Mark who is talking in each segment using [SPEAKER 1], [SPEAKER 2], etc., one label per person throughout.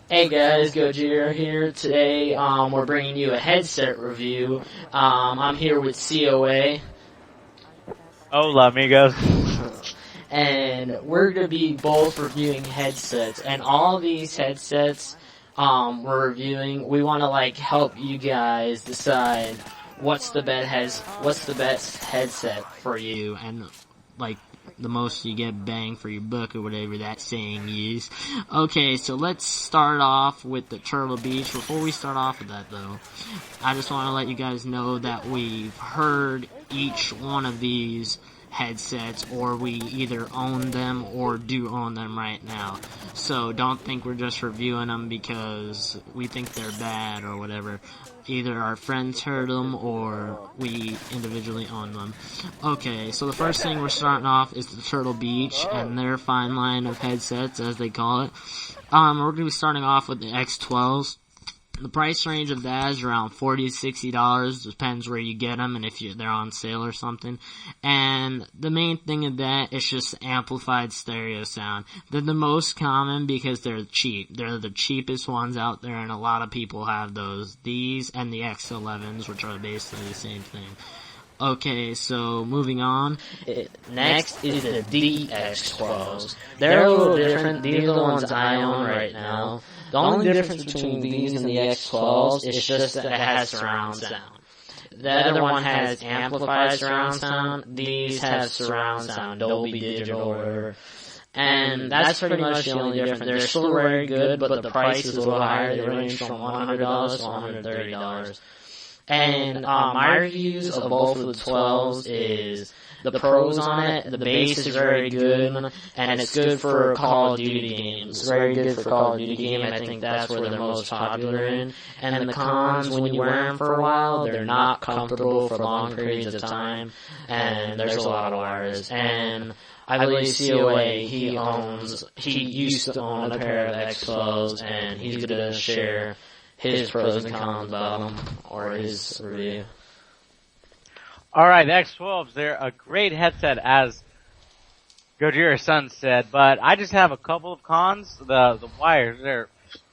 [SPEAKER 1] Hey guys, Gojira here. Today, we're bringing you a headset review. I'm here with COA.
[SPEAKER 2] Hola, amigos.
[SPEAKER 1] And we're gonna be both reviewing headsets, and all these headsets, we're reviewing, we wanna, help you guys decide what's the best headset for you, and, the most you get bang for your buck, or whatever that saying is. Okay, so let's start off with the Turtle Beach. Before we start off with that, though, I just want to let you guys know that we've heard each one of these headsets, or we either own them or do own them right now. So don't think we're just reviewing them because we think they're bad or whatever. Either our friends heard them or we individually own them. Okay, so the first thing we're starting off is the Turtle Beach and their fine line of headsets, as they call it. We're going to be starting off with the X12s. The price range of that is around $40 to $60. Depends where you get them and if they're on sale or something. And the main thing of that is just amplified stereo sound. They're the most common because they're cheap. They're the cheapest ones out there, and a lot of people have those. These and the X11s, which are basically the same thing. Okay, so moving on.
[SPEAKER 3] Next is the DX12s. They're a little different. These are the ones I own right now. The only difference between these and the X12s is just that it has surround sound. The other one has amplified surround sound. These have surround sound, Dolby Digital or whatever. And that's pretty much the only difference. They're still very good, but the price is a little higher. They range from $100 to $130. And my reviews of both of the 12s is the pros on it. The bass is very good, and it's good for Call of Duty games. It's very good for Call of Duty games. I think that's where they're most popular in. And the cons, when you wear them for a while, they're not comfortable for long periods of time, and there's a lot of wires. And I believe COA, he used to own a pair of X12s, and he's going to share his pros and cons about them, or his review.
[SPEAKER 2] Alright, the X12s, they're a great headset, as Gojira's son said, but I just have a couple of cons. The wires,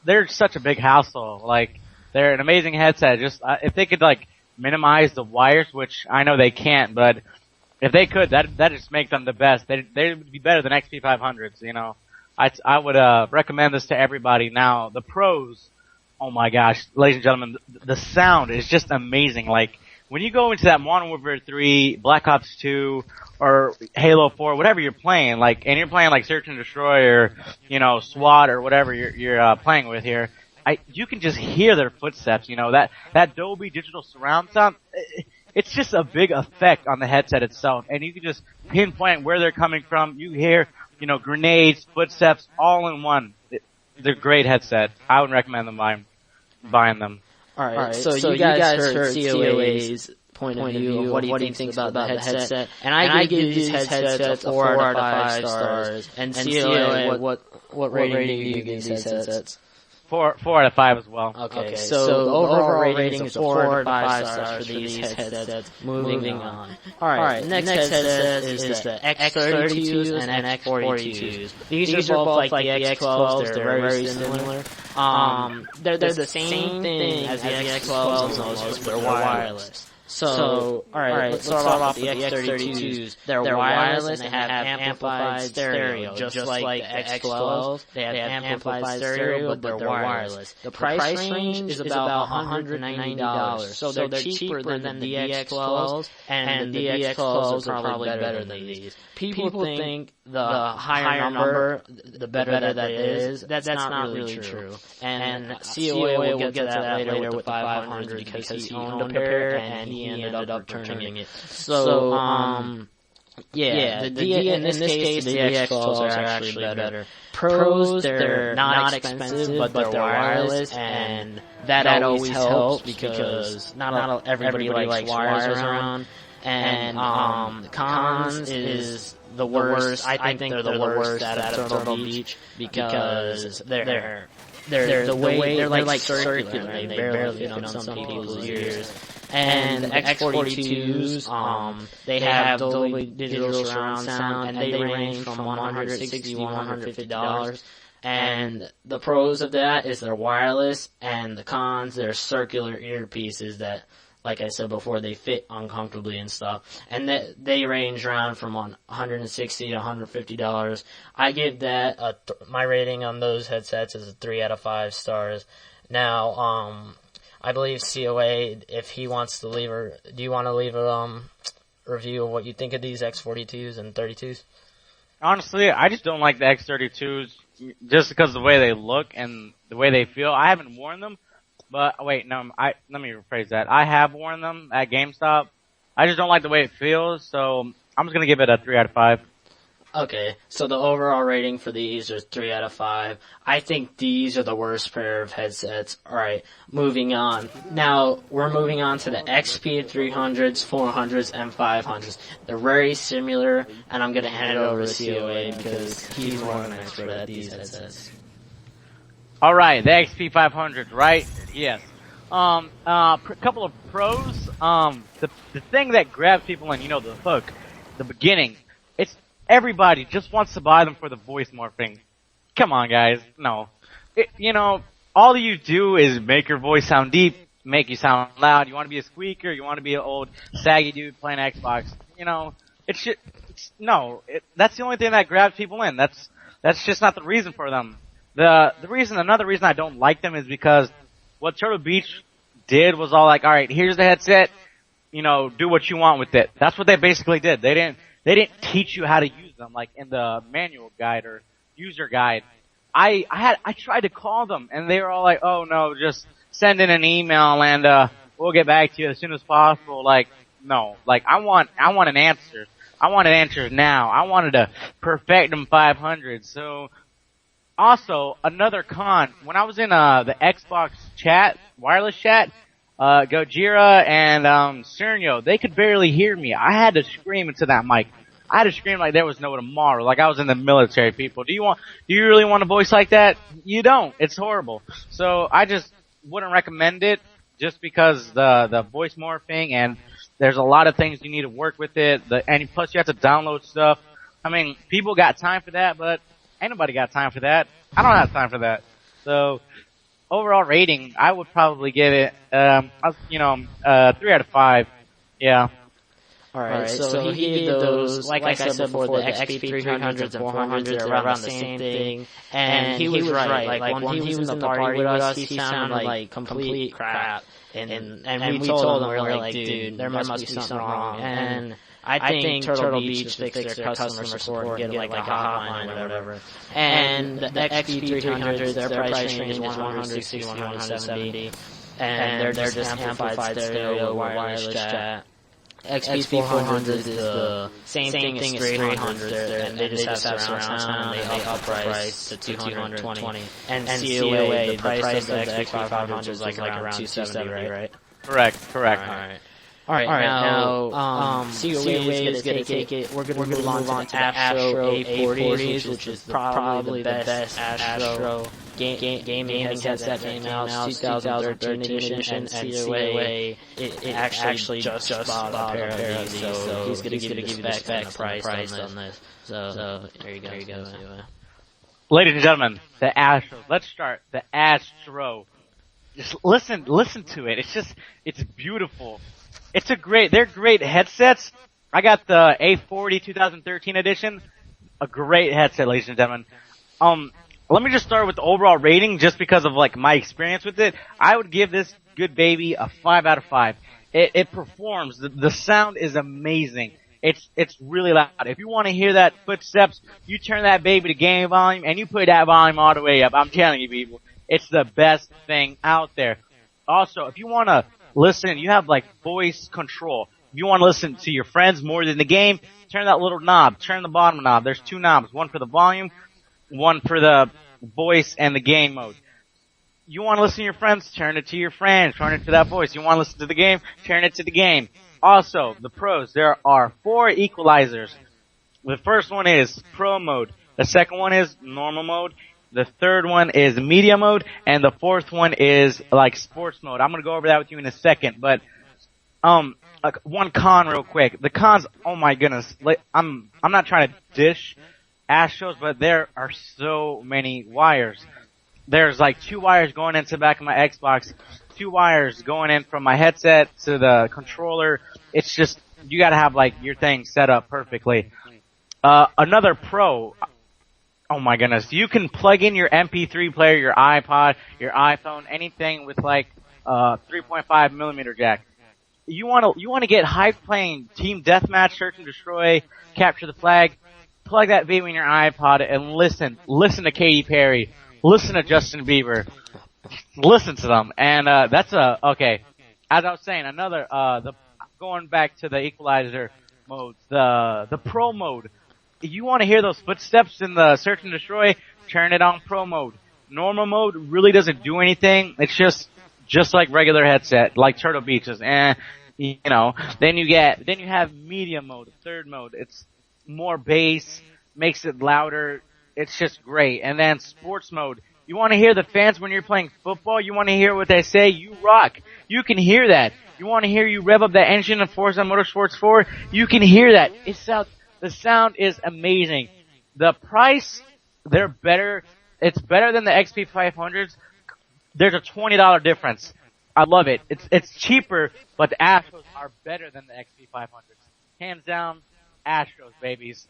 [SPEAKER 2] they're such a big hassle. They're an amazing headset. Just, if they could, minimize the wires, which I know they can't, but if they could, that just makes them the best. They would be better than XP500s, you know. I would, recommend this to everybody. Now, the pros, oh my gosh, ladies and gentlemen, the sound is just amazing. When you go into that Modern Warfare 3, Black Ops 2, or Halo 4, whatever you're playing, and you're playing Search and Destroy or, SWAT or whatever you're playing with here, you can just hear their footsteps, that Dolby Digital surround sound, it's just a big effect on the headset itself, and you can just pinpoint where they're coming from. You hear, grenades, footsteps, all in one. They're a great headset. I would recommend them buying them.
[SPEAKER 3] Alright, so you guys heard COA's point of view of what he thinks about the headset. And I give these headsets 4 out of 5 stars. And COA, what rating do you give these headsets?
[SPEAKER 2] 4 out of 5 as well.
[SPEAKER 3] Okay, so the overall rating is 4 out of 5 stars for these headsets. Moving on. Alright, next headset is the X32s and X42s. These are both like the X12s, they're very similar. They're the same thing as the X12s almost, they're wireless. So, alright, let's start off with the X32s. They're wireless and they have amplified stereo, just like the X12s. They have amplified stereo, but they're wireless. The price range is about $190, so they're cheaper than the DX12s, and the DX12s are probably better than these. People think the higher number, the better that is. That's not really true. And COA will get to that later with the 500 because he owned a pair and he ended up turning it. So, in this case, the DX12s are actually better. Pros, they're not expensive, but they're wireless, and that always helps because not everybody likes wires around. And the cons is the worst. I think they're the worst out of Turtle Beach because they're like circular and they barely fit on some people's ears. And X42s, they have Dolby Digital surround sound, and they range from $160 to $150.
[SPEAKER 1] And the pros of that is they're wireless, and the cons, they're circular earpieces that, like I said before, they fit uncomfortably and stuff. And they range around from $160 to $150. I give that my rating on those headsets is a 3 out of 5 stars. Now, I believe COA, if he wants to leave do you want to leave a review of what you think of these X42s and 32s?
[SPEAKER 2] Honestly, I just don't like the X32s just because of the way they look and the way they feel. I haven't worn them. But wait, no, let me rephrase that. I have worn them at GameStop. I just don't like the way it feels, so I'm just gonna give it a 3 out of 5.
[SPEAKER 1] Okay, so the overall rating for these is 3 out of 5. I think these are the worst pair of headsets. Alright, moving on. Now, we're moving on to the XP 300s, 400s, and 500s. They're very similar, and I'm gonna hand it over to COA because he's more of an expert at these headsets.
[SPEAKER 2] Alright, the XP 500, right? Yes. Couple of pros. The thing that grabs people in, the hook, the beginning, it's everybody just wants to buy them for the voice morphing. Come on, guys. No. All you do is make your voice sound deep, make you sound loud. You want to be a squeaker, you want to be an old saggy dude playing Xbox. That's the only thing that grabs people in. That's just not the reason for them. Another reason I don't like them is because what Turtle Beach did was all like, alright, here's the headset, do what you want with it. That's what they basically did. They didn't teach you how to use them, like in the manual guide or user guide. I tried to call them and they were all like, oh no, just send in an email and, we'll get back to you as soon as possible. Like, no, like I want an answer. I want an answer now. I wanted to perfect them 500. So, also, another con, when I was in the Xbox chat, wireless chat, Gojira and Cernio, they could barely hear me. I had to scream into that mic. I had to scream like there was no tomorrow, like I was in the military, people. Do you really want a voice like that? You don't. It's horrible. So I just wouldn't recommend it just because the voice morphing and there's a lot of things you need to work with it. And plus you have to download stuff. I mean, people got time for that, but ain't nobody got time for that. I don't have time for that. So, overall rating, I would probably give it, 3 out of 5. Yeah.
[SPEAKER 1] Alright, so he gave those, like I said before, the XP 300s and 400s are around the same thing. And he was right. Like, when he was in the party with us, he sounded like complete crap. And we told him, we were like, dude, there must be something wrong. And I think Turtle Beach fixed their customer support and get like a hotline or whatever. And the XP 300s, their price range is 160 to 170. And they're just amplified stereo wireless chat. XP 400s is the same thing as 300s, and they just have surround sound, and they up the price to 220. And COA, the price of the XP 500 is like around 270, right?
[SPEAKER 2] Correct.
[SPEAKER 1] Alright, now, COA is gonna take it. We're gonna move on to the Astro A40s, which is probably the best Astro gaming headset came out, 2013 edition, and COA, it actually just bought a pair of these, so he's gonna give you the specs and the price on this. So, there you go.
[SPEAKER 2] Ladies and gentlemen, the Astro. Let's start. The Astro. Just listen to it. It's beautiful. They're great headsets. I got the A40 2013 edition. A great headset, ladies and gentlemen. Let me just start with the overall rating just because of like my experience with it. I would give this good baby a 5 out of 5. It performs. The sound is amazing. It's really loud. If you want to hear that footsteps, you turn that baby to game volume and you put that volume all the way up. I'm telling you people, it's the best thing out there. Also, if you want to listen, you have like voice control. If you want to listen to your friends more than the game, turn that little knob. Turn the bottom knob. There's 2 knobs. One for the volume, one for the voice and the game mode. You want to listen to your friends, turn it to your friends. Turn it to that voice. You want to listen to the game, turn it to the game. Also, the pros. There are 4 equalizers. The first one is Pro mode. The second one is normal mode. The third one is media mode, and the fourth one is like sports mode. I'm gonna go over that with you in a second, but one con real quick. The cons, oh my goodness, I'm not trying to dish Astros, but there are so many wires. There's like 2 wires going into the back of my Xbox, 2 wires going in from my headset to the controller. It's just, you gotta have like your thing set up perfectly. Another pro, oh my goodness, you can plug in your MP3 player, your iPod, your iPhone, anything with like 3.5 millimeter jack. You wanna get hype playing Team Deathmatch, Search and Destroy, Capture the Flag. Plug that baby in your iPod and listen to Katy Perry, listen to Justin Bieber, listen to them. And that's okay. As I was saying, another going back to the equalizer modes, the pro mode. If you want to hear those footsteps in the Search and Destroy, turn it on pro mode. Normal mode really doesn't do anything. It's just like regular headset, like Turtle Beaches. And you know, then you have medium mode, third mode. It's more bass, makes it louder. It's just great. And then sports mode. You want to hear the fans when you're playing football? You want to hear what they say? You rock. You can hear that. You want to hear you rev up that engine in Forza Motorsports 4? You can hear that. The sound is amazing. The price, they're better. It's better than the XP 500s. There's a $20 difference. I love it. It's cheaper, but the Astros are better than the XP 500s. Hands down, Astros, babies.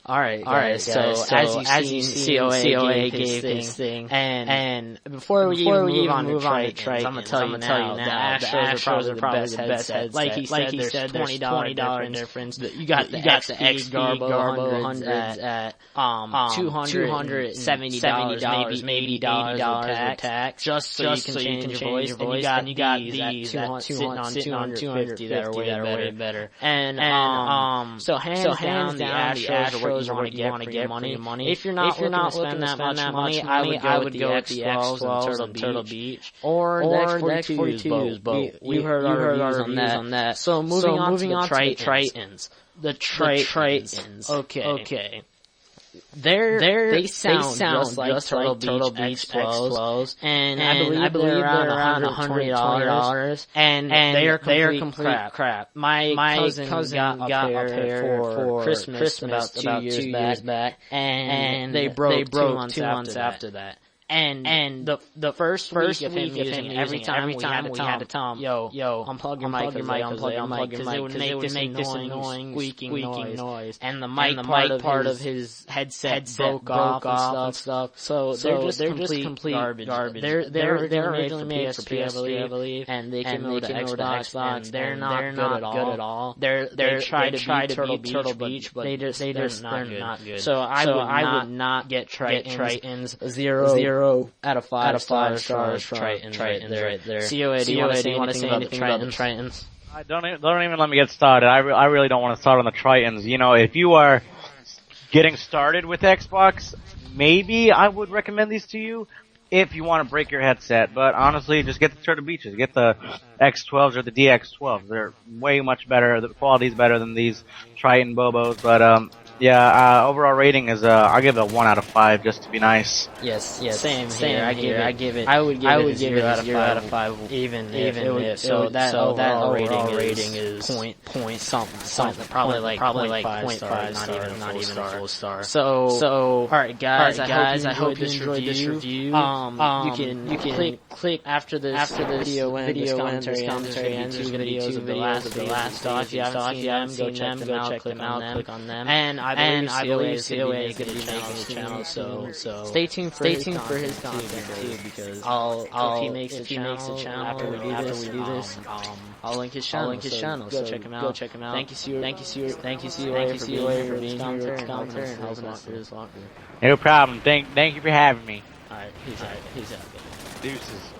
[SPEAKER 3] All right. So as you see, COA gave this thing, and before we move on to Tritons, I'm gonna tell you now, the Astros are probably the best headset. Like he said, there's $20 difference. You got the XP Garbo 100s at $270, maybe $80 with tax, just so you can change your voice. And you got these at $250 that are way better. And so hands down, the Astros are what you want to get money. If you're not looking to spend that much money, I would go with the X12s and Turtle Beach, or the X42s. But we heard our reviews on that. So moving on to the Tritons. The Tritons. Okay. They sound just like Turtle Beach X12s, and I believe they're around $120, and they are complete crap. My cousin got a pair for Christmas about 2 years back, and they broke 2 months after that. And the first week of him using every time we had to tell him, yo, unplug your mic, because it would make this annoying squeaking noise. And the mic part of his headset broke off and stuff. So they're just complete garbage. They're originally made for PSP, I believe, and they came over to Xbox. They're not good at all. They try to be Turtle Beach, but they're not good. So I would not get Tritons. 0 out of 5 stars Tritons right there. COA, do you want to say anything about the Tritons?
[SPEAKER 2] Don't even let me get started. I really don't want to start on the Tritons. You know, if you are getting started with Xbox, maybe I would recommend these to you if you want to break your headset. But honestly, just get the Turtle Beaches. Get the X12s or the DX12s. They're way much better. The quality's better than these Triton Bobos. But overall rating is I'll give it a 1 out of 5 just to be nice.
[SPEAKER 3] Yes. Same here. I give it. I would give it a 0 out of 5. Even if that overall rating is point something. Probably like 0.5 stars. Not even a full star. So all right, guys. I hope you enjoyed this review. You can click after this video and this commentary ends. There's gonna be 2 videos of the last stuff. If you haven't seen them, go check them out. Click on them. And I believe COA is going to be making a channel, so stay tuned for his content too, because if he makes a channel after we do this, I'll link his channel. So go check him out. Thank you, COA, for being here with commentary and helping us through this locker.
[SPEAKER 2] No problem. Thank you for having me.
[SPEAKER 3] Alright, he's out.
[SPEAKER 2] Deuces.